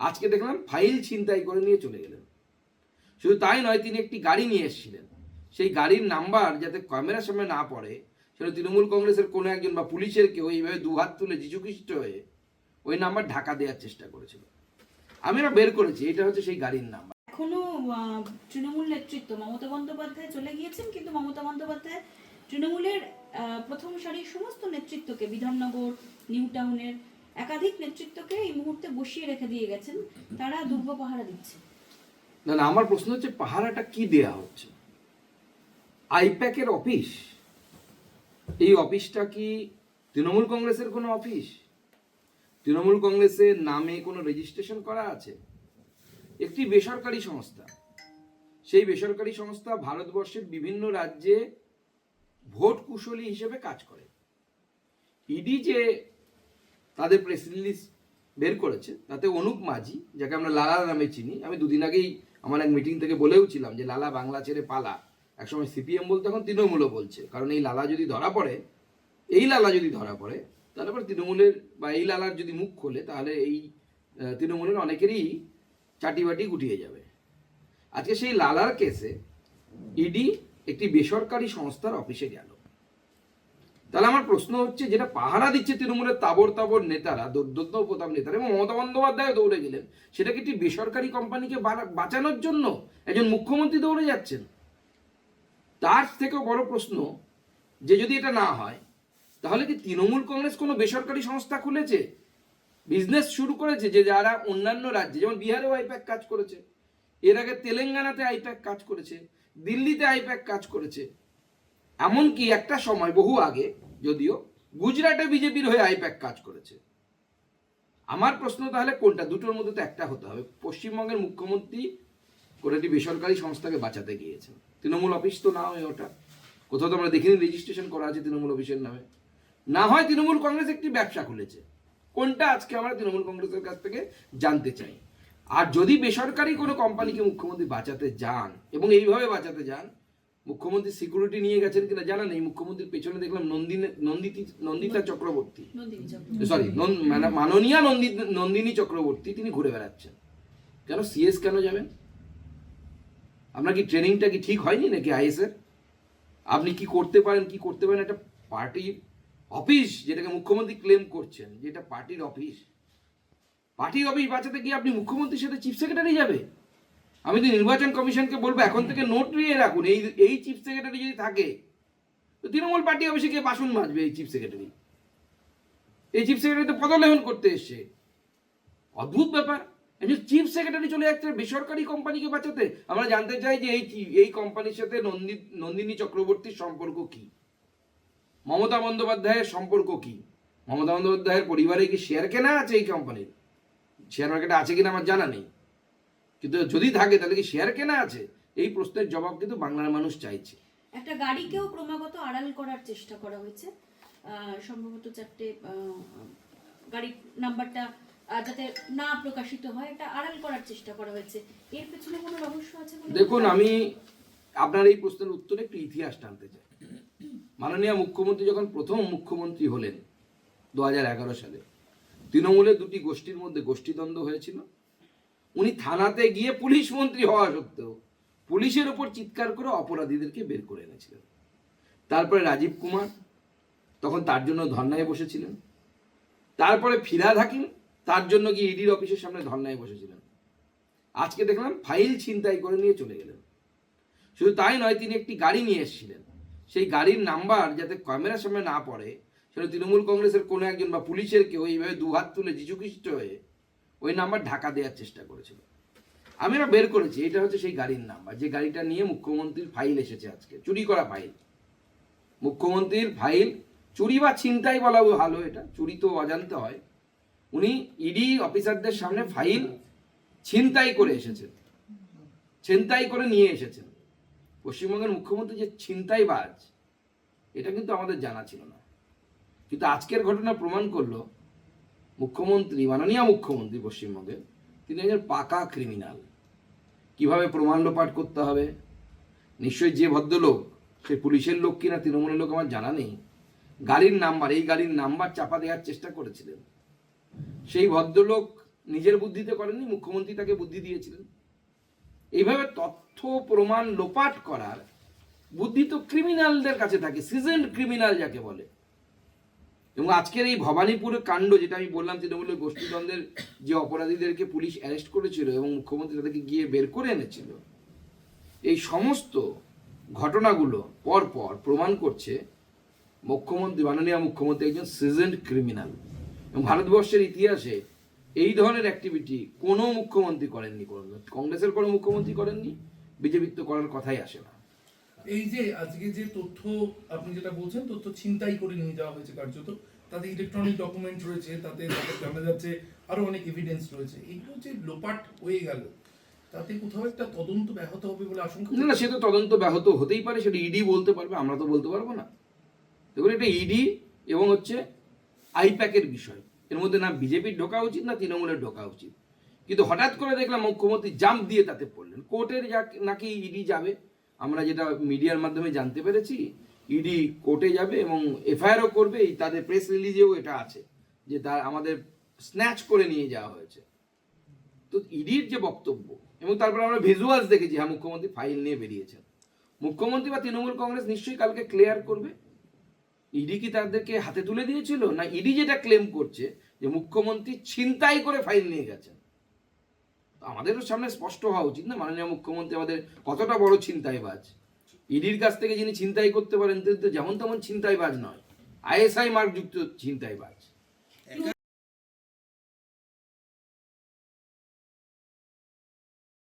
আজকে দেখলাম ফাইল ছিনতাই করে নিয়ে চলে গেলেন। শুধু তাই নয়, তিনি একটি গাড়ি নিয়ে এসেছিলেন, সেই গাড়ির নাম্বার যাতে ক্যামেরার সামনে না পড়ে সেটা তৃণমূল কংগ্রেসের কোনো একজন বা পুলিশের কেউ এইভাবে দুহাত তুলে যিশুখ্রিস্ট হয়ে ওই নাম্বার ঢাকা দেওয়ার চেষ্টা করেছিল। আমি না বের করেছি, এটা হচ্ছে সেই গাড়ির নাম্বার। এখনো তৃণমূল নেতৃত্ব মমতা বন্দ্যোপাধ্যায় চলে গিয়েছেন, কিন্তু মমতা বন্দ্যোপাধ্যায় তৃণমূলের প্রথম সারির সমস্ত নেতৃত্বকে, বিধাননগর, নিউ টাউনের একাধিক নেতৃত্বকে এই মুহূর্তে বসিয়ে রেখে দিয়ে গেছেন, তারা দুর্গ পাহারা দিচ্ছে। না না, আমার প্রশ্ন হচ্ছে পাহারাটা কি দেয়া হচ্ছে? আইপ্যাকের অফিস, এই অফিসটা কি তৃণমূল কংগ্রেসের কোনো অফিস? তৃণমূল কংগ্রেসের নামে কোনো রেজিস্ট্রেশন করা আছে? একটি বেসরকারি সংস্থা, সেই বেসরকারি সংস্থা ভারতবর্ষের বিভিন্ন রাজ্যে ভোট কুশলী হিসেবে কাজ করে। ইডি যে তাদের প্রেস রিলিজ বের করেছে তাতে অনুপ মাঝি, যাকে আমরা লালা নামে চিনি, আমি দুদিন আগেই আমার এক মিটিং থেকে বলেও ছিলাম যে লালা বাংলা ছেড়ে পালা, একসময় সিপিএম বলতে এখন তৃণমূলও বলছে, কারণ এই লালা যদি ধরা পড়ে, তাহলে আবার তৃণমূলের বা এই লালার যদি মুখ খোলে তাহলে এই তৃণমূলের অনেকেরই চাটিবাটি গুটিয়ে যাবে। আজকে সেই লালার কেসে ইডি একটি বেসরকারি সংস্থার অফিসে গেল। তাহলে আমার প্রশ্ন হচ্ছে, যেটা পাহারা দিচ্ছে তৃণমূলের তাবড় নেতারা, দুর্দন্ত প্রতাপ নেতারা, এবং মমতা বন্দ্যোপাধ্যায় দৌড়ে গেলেন, সেটা কি একটি বেসরকারি কোম্পানিকে বাঁচানোর জন্য একজন মুখ্যমন্ত্রী দৌড়ে যাচ্ছেন? তার থেকেও বড় প্রশ্ন, যে যদি এটা না হয় তাহলে কি তৃণমূল কংগ্রেস কোনো বেসরকারি সংস্থা খুলেছে, বিজনেস শুরু করেছে, যে যারা অন্যান্য রাজ্যে, যেমন বিহারেও আইপ্যাক কাজ করেছে, এর আগে তেলেঙ্গানাতে আইপ্যাক কাজ করেছে, দিল্লিতে আইপ্যাক কাজ করেছে, এমনকি একটা সময় বহু আগে যদিও গুজরাটে বিজেপির হয়ে আইপ্যাক কাজ করেছে। আমার প্রশ্ন তাহলে কোনটা? দুটোর মধ্যে তো একটা হতে হবে। পশ্চিমবঙ্গের মুখ্যমন্ত্রী করে একটি বেসরকারি সংস্থাকে বাঁচাতে গিয়েছেন, তৃণমূল অফিস তো না হয় ওটা, কোথাও তো আমরা দেখিনি রেজিস্ট্রেশন করা আছে তৃণমূল অফিসের নামে। না হয় তৃণমূল কংগ্রেস একটি ব্যবসা খুলেছে, কোনটা আজকে আমরা তৃণমূল কংগ্রেসের কাছ থেকে জানতে চাই। আর যদি বেসরকারি কোনো কোম্পানিকে মুখ্যমন্ত্রী বাঁচাতে যান এবং এইভাবে বাঁচাতে যান, মুখ্যমন্ত্রী সিকিউরিটি নিয়ে গেছেন কিনা জানা নেই। মুখ্যমন্ত্রীর পেছনে দেখলাম নন্দিতা চক্রবর্তী, সরি মাননীয়া নন্দিনী চক্রবর্তী, তিনি ঘুরে বেড়াচ্ছেন। কেন সিএস কেন যাবেন? আপনার কি ট্রেনিংটা কি ঠিক হয়নি নাকি আইএসের? আপনি কি করতে পারেন কি করতে পারেন, একটা পার্টির অফিস যেটাকে মুখ্যমন্ত্রী ক্লেম করছেন যে এটা পার্টির অফিস বাঁচাতে গিয়ে আপনি মুখ্যমন্ত্রীর সাথে চিফ সেক্রেটারি যাবে? আমি তো নির্বাচন কমিশনকে বলবো এখন থেকে নোট নিয়ে রাখুন, এই চিফ সেক্রেটারি যদি থাকে তো তৃণমূল পার্টি অফিসে গিয়ে বাসন মাজবে। এই চিফ সেক্রেটারি তো পদলেহন করতে এসছে। অদ্ভুত ব্যাপার, একজন চিফ সেক্রেটারি চলে যাচ্ছে বেসরকারি কোম্পানিকে বাঁচাতে। আমরা জানতে চাই যে এই কোম্পানির সাথে নন্দিনী চক্রবর্তীর সম্পর্ক কি, মমতা বন্দ্যোপাধ্যায়ের সম্পর্ক কি, মমতা বন্দ্যোপাধ্যায়ের পরিবারে কি শেয়ার কেনা আছে এই কোম্পানির? শেয়ার মার্কেটে আছে কিনা আমার জানা নেই, কিন্তু যদি থাকে তাহলে কি শেয়ার কেনা আছে? এই প্রশ্নের জবাব কিন্তু বাংলার মানুষ চাইছে। একটা গাড়িকেও ক্রমাগত আড়াল করার চেষ্টা করা হয়েছে, সম্ভবত চারটে গাড়ির নাম্বারটা যাতে না প্রকাশিত হয়, এটা আড়াল করার চেষ্টা করা হয়েছে। এর পেছনে কোনো রহস্য আছে? দেখুন, আমি আপনার এই প্রশ্নের উত্তরে একটু ইতিহাস টানতে চাই। মাননীয় মুখ্যমন্ত্রী যখন প্রথম মুখ্যমন্ত্রী হলেন 2011 সালে, তৃণমূলের দুটি গোষ্ঠীর মধ্যে গোষ্ঠীদ্বন্দ্ব হয়েছিল। উনি থানাতে গিয়ে পুলিশ মন্ত্রী হওয়া সত্ত্বেও পুলিশের উপর চিৎকার করে অপরাধীদেরকে বের করে এনেছিলেন। তারপরে রাজীব কুমার তখন তার জন্য ধর্নায় বসেছিলেন। তারপরে ফিরহাদ হাকিম তার জন্য গিয়ে ইডির অফিসের সামনে ধর্নায় বসেছিলেন। আজকে দেখলাম ফাইল ছিনতাই করে নিয়ে চলে গেলেন। শুধু তাই নয়, তিনি একটি গাড়ি নিয়ে এসেছিলেন, সেই গাড়ির নাম্বার যাতে ক্যামেরার সামনে না পড়ে সেটা তৃণমূল কংগ্রেসের কোনো একজন বা পুলিশের কেউ এইভাবে দুহাত তুলে যিশুখ্রিস্ট হয়ে ওই নাম্বার ঢাকা দেওয়ার চেষ্টা করেছিল। আমি না বের করেছি, এটা হচ্ছে সেই গাড়ির নাম্বার, যে গাড়িটা নিয়ে মুখ্যমন্ত্রীর ফাইল এসেছে আজকে, চুরি করা ফাইল। মুখ্যমন্ত্রীর ফাইল চুরি বা ছিনতাই বলা ভালো, এটা চুরি তো অজান্তে হয়। উনি ইডি অফিসারদের সামনে ফাইল ছিনতাই করে এসেছেন, ছিনতাই করে নিয়ে এসেছেন। পশ্চিমবঙ্গের মুখ্যমন্ত্রী যে ছিনতাইবাজ, এটা কিন্তু আমাদের জানা ছিল না। কিন্তু আজকের ঘটনা প্রমাণ করলো মুখ্যমন্ত্রী, মাননীয় মুখ্যমন্ত্রী পশ্চিমবঙ্গের, তিনি একজন পাকা ক্রিমিনাল। কিভাবে প্রমাণ লোপাট করতে হবে, নিশ্চয়ই যে ভদ্রলোক, সে পুলিশের লোক কিনা তৃণমূলের লোক আমার জানা নেই, এই গাড়ির নাম্বার চাপা দেওয়ার চেষ্টা করেছিলেন। সেই ভদ্রলোক নিজের বুদ্ধিতে করেননি, মুখ্যমন্ত্রী তাকে বুদ্ধি দিয়েছিলেন। এইভাবে তথ্য প্রমাণ লোপাট করার বুদ্ধি তো ক্রিমিনালদের কাছে থাকে, সিজনড ক্রিমিনাল যাকে বলে। এবং আজকের এই ভবানীপুর কাণ্ড, যেটা আমি বললাম তৃণমূলের গোষ্ঠীদ্বন্দ্বের যে অপরাধীদেরকে পুলিশ অ্যারেস্ট করেছিল এবং মুখ্যমন্ত্রী তাদেরকে গিয়ে বের করে এনেছিল, এই সমস্ত ঘটনাগুলো পর পর প্রমাণ করছে মুখ্যমন্ত্রী, মাননীয় মুখ্যমন্ত্রী একজন সিজনড ক্রিমিনাল। এবং ভারতবর্ষের ইতিহাসে এই ধরনের অ্যাক্টিভিটি কোনো মুখ্যমন্ত্রী করেননি, কংগ্রেসের কোনো মুখ্যমন্ত্রী করেননি, বিজেপির তো করার কথাই আসে না। এই যে আজকে যে তথ্য আপনি যেটা বলছেন, তথ্য ছিনতাই করে নিয়ে যাওয়া হয়েছে কার্যত, তাতে ইলেকট্রনিক ডকুমেন্ট রয়েছে, তাতে জানা যাচ্ছে আরো অনেক এভিডেন্স রয়েছে, এগুলো যে লোপাট হয়ে গেল, তাতে কোথাও একটা তদন্ত ব্যাহত হবে বলে আশঙ্কা? না, সে তো তদন্ত ব্যাহত হতেই পারে, সেটা ইডি বলতে পারবে, আমরা তো বলতে পারবো না। দেখুন, এটা ইডি এবং হচ্ছে আইপ্যাকের বিষয়, এর মধ্যে না বিজেপির ঢোকা উচিত না তৃণমূলের ঢোকা উচিত। কিন্তু হঠাৎ করে দেখলাম মুখ্যমন্ত্রী জাম্প দিয়ে তাতে পড়লেন। কোর্টের নাকি ইডি যাবে, আমরা যেটা মিডিয়ার মাধ্যমে জানতে পেরেছি, ইডি কোর্টে যাবে এবং এফআইআরও করবে। এই তাদের প্রেস রিলিজেও এটা আছে যে তার আমাদের স্ন্যাচ করে নিয়ে যাওয়া হয়েছে। তো ইডির যে বক্তব্য, এবং তারপরে আমরা ভিজুয়ালস দেখেছি, হ্যাঁ মুখ্যমন্ত্রী ফাইল নিয়ে বেরিয়েছেন। মুখ্যমন্ত্রী বা তৃণমূল কংগ্রেস নিশ্চয়ই কালকে ক্লিয়ার করবে ইডি কি তাদেরকে হাতে তুলে দিয়েছিল, না ইডি যেটা ক্লেম করছে যে মুখ্যমন্ত্রী ছিনতাই করে ফাইল নিয়ে গেছেন। আমাদেরও সামনে স্পষ্ট হওয়া উচিত না মাননীয় মুখ্যমন্ত্রী আমাদের কতটা বড় ছিনতাইবাজ। ইডির কাছ থেকে যিনি ছিনতাই করতে পারেন তিনি তো যেমন তেমন ছিনতাইবাজ নয়, আইএসআই মার্কযুক্ত ছিনতাইবাজ।